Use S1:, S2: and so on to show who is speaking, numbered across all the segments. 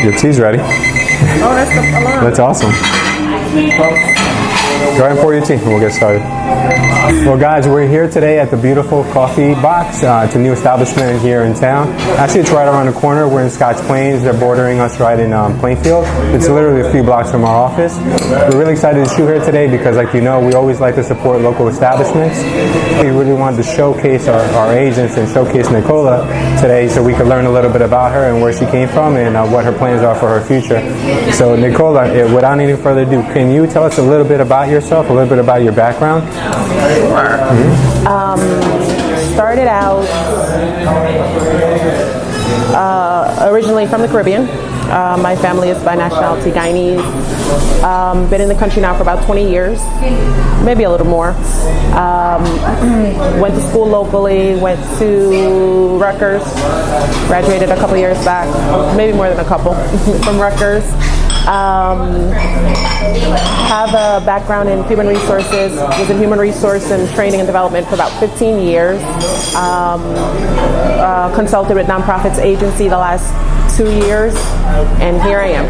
S1: Your tea's ready.
S2: Oh, that's the alarm.
S1: That's awesome. Go ahead and pour your tea and we'll get started. Well guys, we're here today at the beautiful Coffee Box. It's a new establishment here in town. Actually, it's right around the corner. We're in Scotch Plains. They're bordering us right in Plainfield. It's literally a few blocks from our office. We're really excited to shoot here today because, like you know, we always like to support local establishments. We really wanted to showcase our agents and showcase Nichola today so we could learn a little bit about her and where she came from and what her plans are for her future. So Nichola, without any further ado, can you tell us a little bit about yourself, a little bit about your background?
S2: Sure. Started out originally from the Caribbean. My family is by nationality Guyanese. Been in the country now for about 20 years, maybe a little more. Went to school locally, went to Rutgers, graduated a couple years back, maybe more than a couple, from Rutgers. Have a background in human resources, was in human resource and training and development for about 15 years. Consulted with nonprofits agency the last 2 years, and here I am.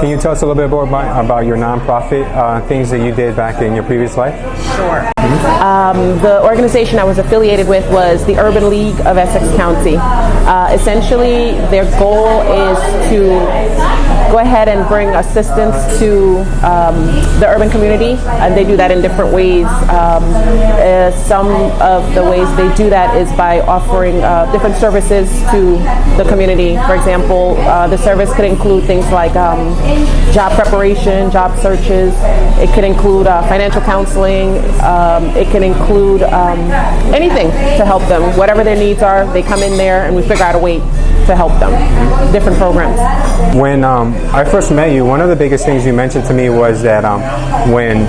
S1: Can you tell us a little bit more about your nonprofit things that you did back in your previous life?
S2: Sure. The organization I was affiliated with was the Urban League of Essex County. Essentially, their goal is to go ahead and bring assistance to the urban community, and they do that in different ways. Some of the ways they do that is by offering different services to the community. For example, the service could include things like job preparation, job searches. It could include financial counseling. It can include anything to help them. Whatever their needs are, they come in there and we figure out a way to help them. Different programs.
S1: When I first met you, one of the biggest things you mentioned to me was that when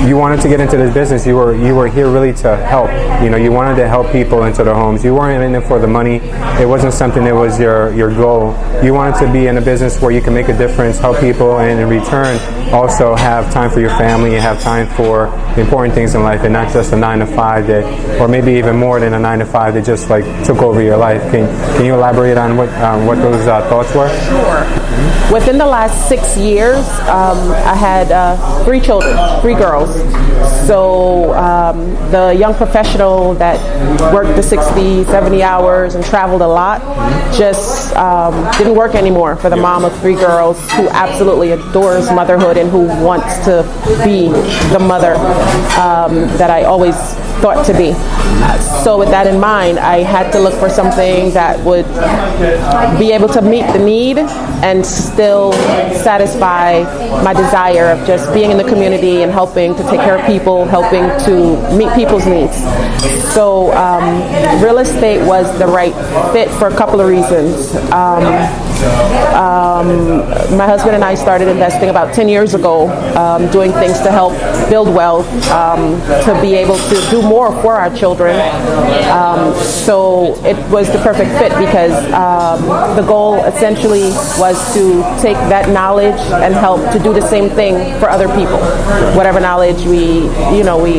S1: you wanted to get into this business, you were here really to help. You know, you wanted to help people into their homes. You weren't in it for the money. It wasn't something that was your goal. You wanted to be in a business where you can make a difference, help people, and in return also have time for your family and have time for the important things in life, and not just a 9-to-5 that, or maybe even more than a 9-to-5 that just like took over your life. Can you elaborate on what those thoughts were?
S2: Sure. Within the last 6 years, I had 3 children, 3 girls. So the young professional that worked the 60, 70 hours and traveled a lot just didn't work anymore for the mom of 3 girls who absolutely adores motherhood and who wants to be the mother that I always thought to be. So with that in mind, I had to look for something that would be able to meet the need and still satisfy my desire of just being in the community and helping to take care of people, helping to meet people's needs. So real estate was the right fit for a couple of reasons. My husband and I started investing about 10 years ago, doing things to help build wealth, to be able to do more for our children. So it was the perfect fit because the goal essentially was to take that knowledge and help to do the same thing for other people. Whatever knowledge we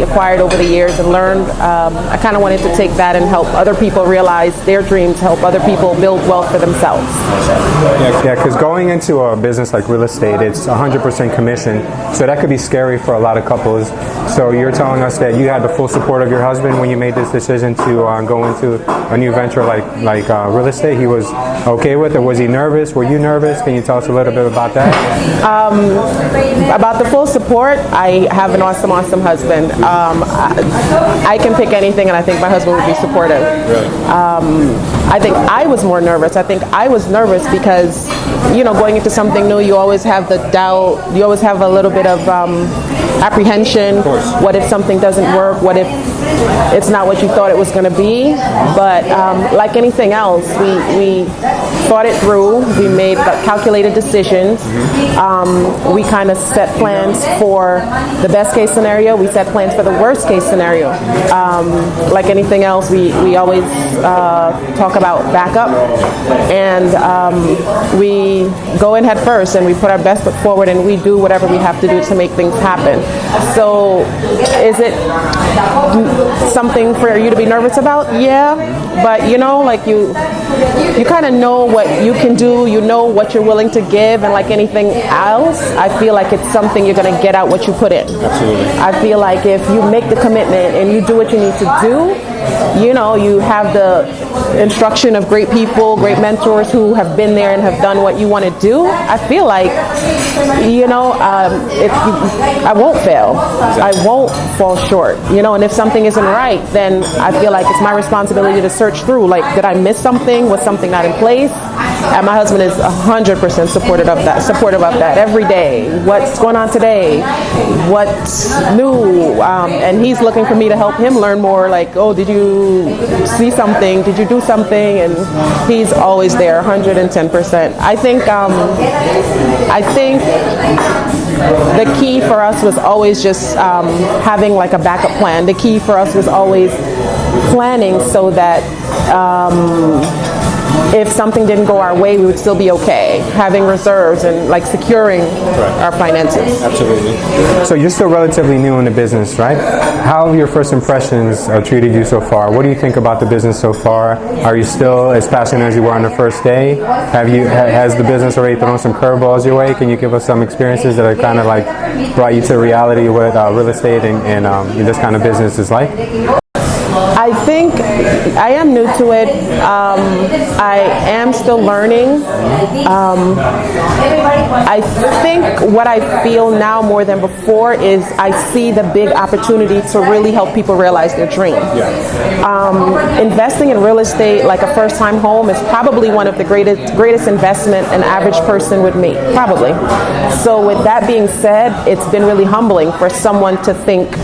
S2: acquired over the years and learned, I kind of wanted to take that and help other people realize their dreams, help other people build wealth for themselves.
S1: Yeah, because going into a business like real estate, it's 100% commission, so that could be scary for a lot of couples. So you're telling us that you had the full support of your husband when you made this decision to go into a new venture like real estate? He was okay with it? Was he nervous? Were you nervous? Can you tell us a little bit about that?
S2: About the full support, I have an awesome husband. I can pick anything, and I think my husband would be supportive. I think I was more nervous. I think I was nervous because, going into something new, you always have the doubt. You always have a little bit of apprehension. What if something doesn't work? What if it's not what you thought it was going to be? But like anything else, we thought it through. We made calculated decisions. We kind of set plans for the best case scenario. We set plans for the worst case scenario. Like anything else, we always talk about backup, and we go in head first and we put our best foot forward and we do whatever we have to do to make things happen. So is it something for you to be nervous about? Yeah, but you know, like you kind of know what you can do, you know what you're willing to give, and like anything else, I feel like it's something you're going to get out what you put in.
S1: Absolutely.
S2: I feel like if you make the commitment and you do what you need to do, you know, you have the instruction of great people, great mentors who have been there and have done what you want to do. I feel like, you know, I won't fail. I won't fall short. You know, and if something isn't right, then I feel like it's my responsibility to search through. Like, did I miss something? Was something not in place? And my husband is 100% supportive of that every day. What's going on today? What's new? And he's looking for me to help him learn more. Like, oh, did you see something? Did you do something? And he's always there, 110%. I think the key for us was always just having like a backup plan. The key for us was always planning so that if something didn't go our way, we would still be okay. Having reserves and like securing our finances.
S1: Absolutely. So you're still relatively new in the business, right? How have your first impressions treated you so far? What do you think about the business so far? Are you still as passionate as you were on the first day? Has the business already thrown some curveballs your way? Can you give us some experiences that are kind of like brought you to reality what real estate and this kind of business is like?
S2: I think I am new to it. I am still learning. I think what I feel now more than before is I see the big opportunity to really help people realize their dream. Investing in real estate like a first-time home is probably one of the greatest investment an average person would make, probably. So with that being said, it's been really humbling for someone to think,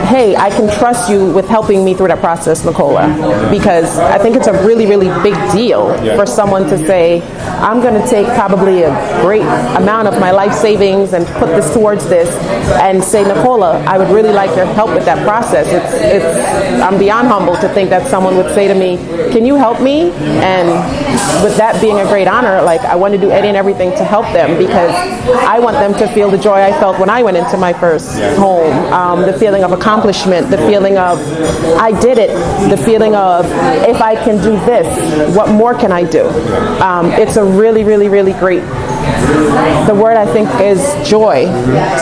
S2: hey, I can trust you with helping me through that process, Nichola, because I think it's a really, really big deal for someone to say, I'm going to take probably a great amount of my life savings and put this towards this, and say, Nichola, I would really like your help with that process. I'm beyond humbled to think that someone would say to me, can you help me? And with that being a great honor, like I want to do any and everything to help them, because I want them to feel the joy I felt when I went into my first home, the feeling of accomplishment, the feeling of I did it, the feeling of if I can do this, what more can I do? It's a really, really, really great, the word I think is joy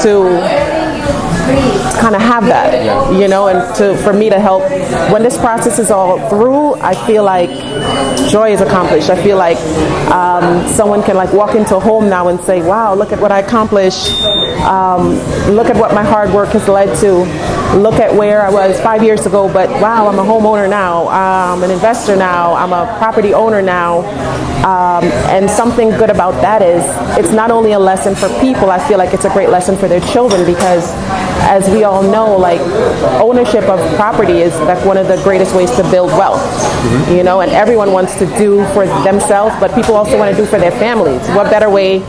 S2: to kind of have that, you know, and for me to help when this process is all through. I feel like joy is accomplished. I feel like someone can like walk into a home now and say, wow, look at what I accomplished, look at what my hard work has led to, look at where I was 5 years ago, but wow, I'm a homeowner now, I'm an investor now, I'm a property owner now. And something good about that is it's not only a lesson for people, I feel like it's a great lesson for their children, because as we all know, like ownership of property is like one of the greatest ways to build wealth, you know, and everyone wants to do for themselves, but people also want to do for their families. What better way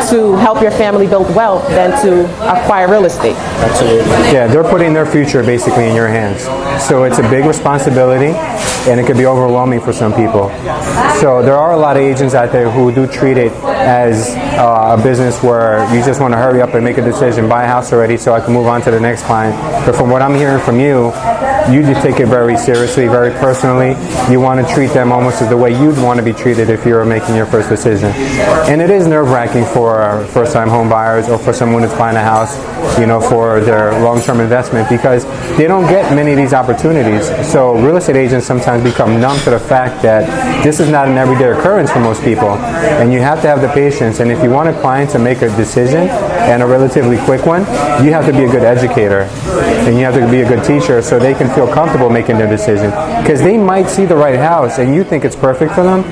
S2: to help your family build wealth than to acquire real estate?
S1: Absolutely. Yeah, they're putting their future basically in your hands. So it's a big responsibility, and it could be overwhelming for some people. So there are a lot of agents out there who do treat it as a business where you just want to hurry up and make a decision, buy a house already so I can move on to the next client. But from what I'm hearing from you, you just take it very seriously, very personally. You want to treat them almost as the way you'd want to be treated if you were making your first decision. And it is nerve-wracking for first-time home buyers or for someone that's buying a house, you know, for their long-term investment, because they don't get many of these opportunities. So real estate agents sometimes become numb to the fact that this is not an everyday occurrence for most people, and you have to have the patience. And if you want a client to make a decision, and a relatively quick one, you have to be a good educator and you have to be a good teacher so they can feel comfortable making their decision, because they might see the right house and you think it's perfect for them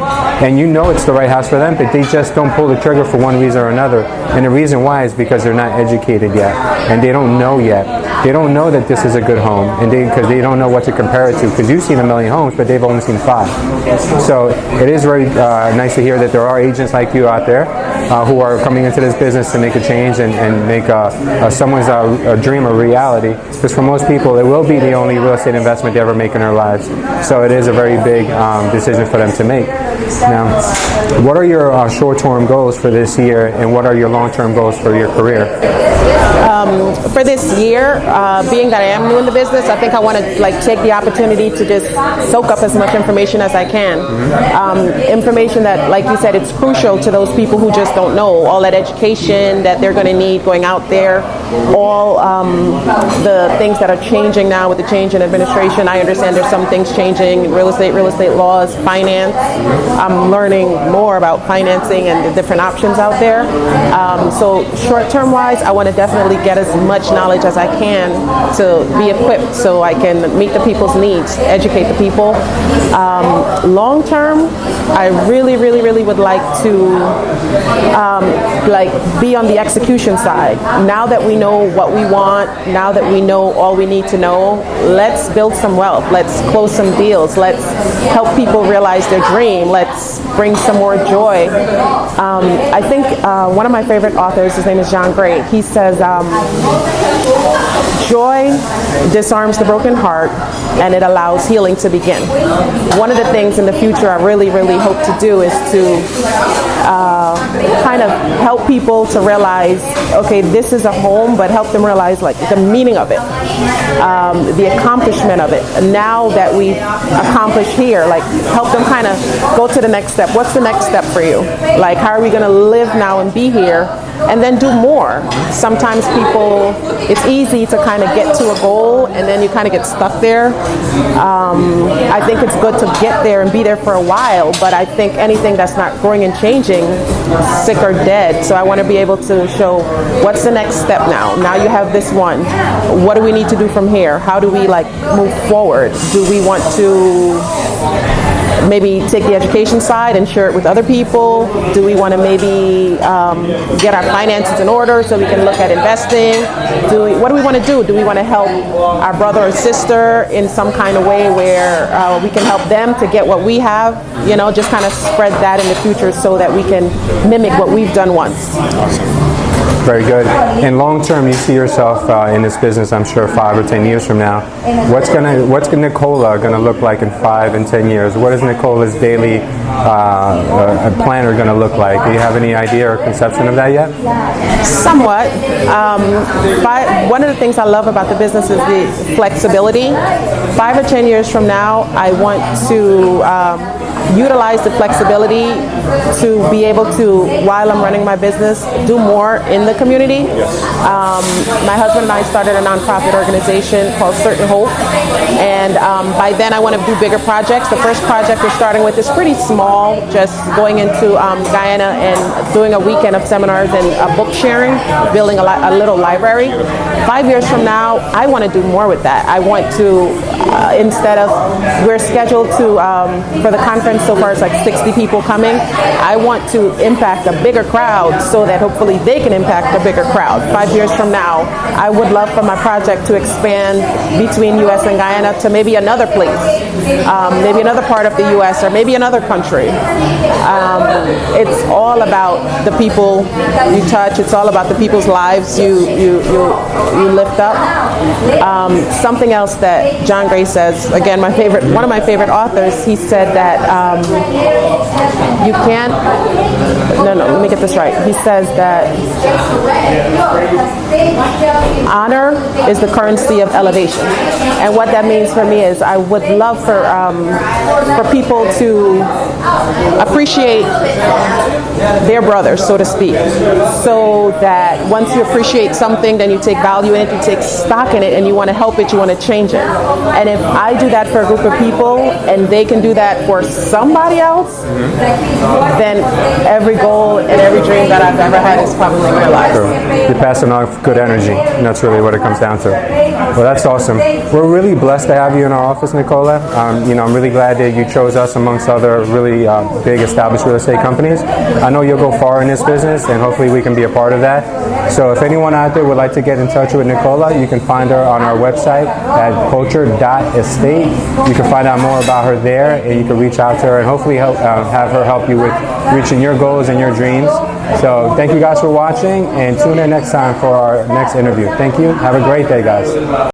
S1: and you know it's the right house for them, but they just don't pull the trigger for one reason or another. And the reason why is because they're not educated yet and they don't know yet. They don't know that this is a good home, and because they don't know what to compare it to, because you've seen a million homes but they've only seen 5. So it is very nice to hear that there are agents like you out there who are coming into this business to make a change and make someone's a dream a reality. Because for most people, it will be the only real estate investment they ever make in their lives. So it is a very big decision for them to make. Now, what are your short-term goals for this year, and what are your long-term goals for your career?
S2: For this year, being that I am new in the business, I think I want to take the opportunity to just soak up as much information as I can. Information that, like you said, it's crucial to those people who just don't know. All that education that they're going to need going out there, all the things that are changing now with the change in administration. I understand there's some things changing, real estate laws, finance. I'm learning more about financing and the different options out there. So short-term wise, I want to definitely get as much knowledge as I can to be equipped so I can meet the people's needs, educate the people. Long-term, I really would like to be on the execution side. Now that we know what we want, now that we know all we need to know, let's build some wealth. Let's close some deals. Let's help people realize their dream. Let's bring some more joy. I think one of my favorite authors, his name is John Gray, he says, joy disarms the broken heart and it allows healing to begin. One of the things in the future I really hope to do is to kind of help people to realize, okay, this is a home, but help them realize the meaning of it, the accomplishment of it. Now that we've accomplished here, help them kind of go to the next step. What's the next step for you? How are we going to live now and be here and then do more? Sometimes people, it's easy to kind of get to a goal and then you kind of get stuck there. I think it's good to get there and be there for a while, but I think anything that's not growing and changing, sick or dead. So I want to be able to show what's the next step now. Now you have this one. What do we need to do from here? How do we move forward? Do we want to maybe take the education side and share it with other people? Do we want to maybe get our finances in order so we can look at investing? What do we want to do? Do we want to help our brother or sister in some kind of way where we can help them to get what we have? Just kind of spread that in the future so that we can mimic what we've done once.
S1: Awesome. Very good. In long term, you see yourself in this business, I'm sure, 5 or 10 years from now. What's Nichola going to look like in 5 and 10 years? What is Nichola's daily planner going to look like? Do you have any idea or conception of that yet?
S2: Somewhat. One of the things I love about the business is the flexibility. 5 or 10 years from now, I want to utilize the flexibility to be able to, while I'm running my business, do more in the community. Yes. My husband and I started a nonprofit organization called Certain Hope, and by then I want to do bigger projects. The first project we're starting with is pretty small, just going into Guyana and doing a weekend of seminars and book sharing, building a little library. 5 years from now, I want to do more with that. I want to, instead of, we're scheduled to, for the conference so far it's 60 people coming, I want to impact a bigger crowd so that hopefully they can impact a bigger crowd. 5 years from now, I would love for my project to expand between U.S. and Guyana to maybe another place, maybe another part of the U.S. or maybe another country. It's all about the people you touch. It's all about the people's lives you lift up. Something else that John Gray says, again, one of my favorite authors, he said that you can't, let me get this right. He says that honor is the currency of elevation. And what that means for me is I would love for people to appreciate their brothers, so to speak, so that once you appreciate something, then you take value in it, you take stock in it, and you want to help it, you want to change it. And if I do that for a group of people and they can do that for somebody else, then every goal and every dream that I've ever had is probably realized.
S1: You're passing off good energy, and that's really what it comes down to. Well, that's awesome. We're really blessed to have you in our office, Nichola. I'm really glad that you chose us amongst other really big established real estate companies. I know you'll go far in this business, and hopefully we can be a part of that. So if anyone out there would like to get in touch with Nichola, you can find find her on our website at culture.estate. You can find out more about her there, and you can reach out to her and hopefully have her help you with reaching your goals and your dreams. So thank you guys for watching, and tune in next time for our next interview. Thank you. Have a great day, guys.